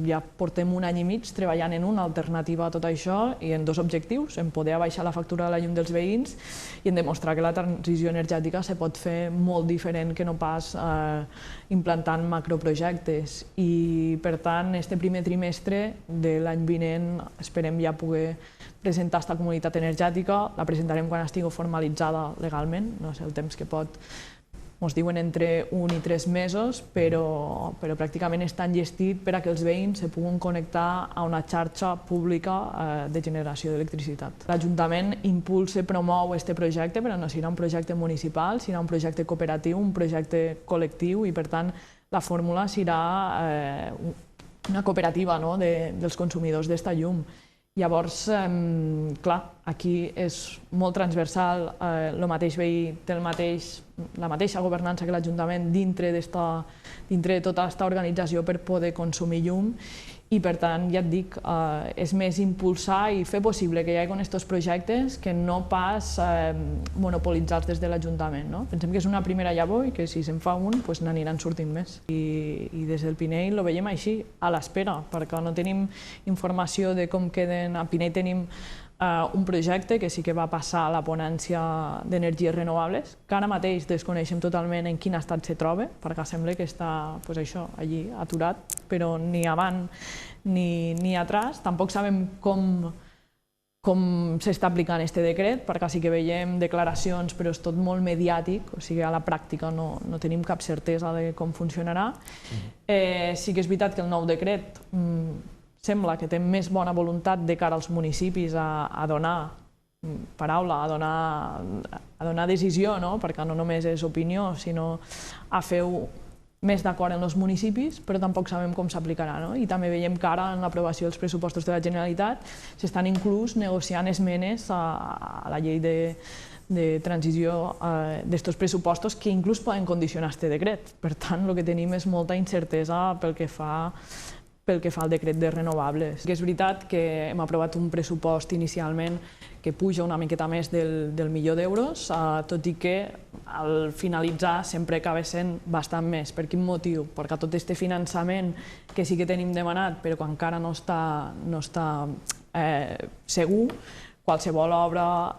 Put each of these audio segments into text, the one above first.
ja portem un any i mig treballant en una alternativa a tot això i en dos objectius, en poder abaixar la factura de la llum dels veïns i en demostrar que la transició energètica se pot fer molt diferent que no pas implantant macroprojectes. I, per tant, este primer trimestre de l'any vinent esperem ja poder presentar aquesta comunitat energètica. La presentarem quan estigui formalitzada legalment, no sé el temps que pot. Ens diuen entre 1 i 3 mesos, però pràcticament està enllestit per a que els veïns se puguin connectar a una xarxa pública de generació d'electricitat. L'Ajuntament impulsa i promou aquest projecte, però no serà un projecte municipal, serà un projecte cooperatiu, un projecte col·lectiu i, per tant, la fórmula serà una cooperativa dels consumidors d'esta llum. Llavors, clar, aquí és molt transversal, el mateix veí té la mateixa governança que l'Ajuntament dintre de tota aquesta organització per poder consumir llum i, per tant, ja et dic, és més impulsar i fer possible que hi hagi aquests projectes que no pas monopolitzats des de l'Ajuntament. Pensem que és una primera llavor i que si se'n fa un n'aniran sortint més. I des del Pinell ho veiem així, a l'espera, perquè no tenim informació de com queden. A Pinell tenim un projecte que sí que va passar a la ponència d'energies renovables, que ara mateix desconeixem totalment en quin estat se troba, perquè sembla que està allí aturat, però ni avant ni atrás. Tampoc sabem com s'està aplicant aquest decret, perquè sí que veiem declaracions, però és tot molt mediàtic, o sigui, a la pràctica no tenim cap certesa de com funcionarà. Sí que és veritat que el nou decret sembla que té més bona voluntat de cara als municipis a donar paraula, a donar decisió, perquè no només és opinió, sinó a fer-ho més d'acord en els municipis, però tampoc sabem com s'aplicarà. I també veiem que ara, en l'aprovació dels pressupostos de la Generalitat, s'estan inclús negociant esmenes a la llei de transició d'estos pressupostos que inclús poden condicionar aquest decret. Per tant, el que tenim és molta incertesa pel que fa al decret de renovables. És veritat que hem aprovat un pressupost inicialment que puja una miqueta més del €1.000.000, tot i que al finalitzar sempre acaba sent bastant més. Per quin motiu? Perquè tot aquest finançament que sí que tenim demanat, però que encara no està segur, qualsevol obra,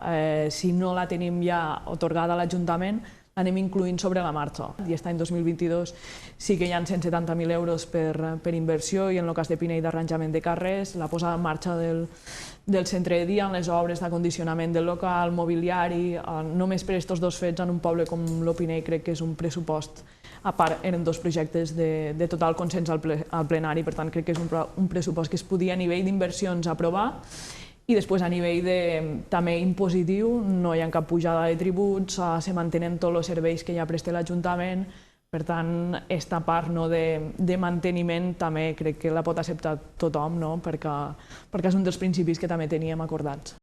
si no la tenim ja atorgada a l'Ajuntament, l'anem incloent sobre la marxa. I aquest any 2022 sí que hi ha 170.000 euros per inversió i en el cas de Pinell d'arranjament de carrers, la posada en marxa del centre de dia, en les obres d'acondicionament del local, mobiliari. Només per aquests dos fets en un poble com el Pinell crec que és un pressupost. A part, eren dos projectes de total consens al plenari, per tant crec que és un pressupost que es podia a nivell d'inversions aprovar. I després a nivell també impositiu no hi ha cap pujada de tributs, se mantenen tots els serveis que ja presta l'Ajuntament, per tant, aquesta part de manteniment també crec que la pot acceptar tothom, perquè és un dels principis que també teníem acordats.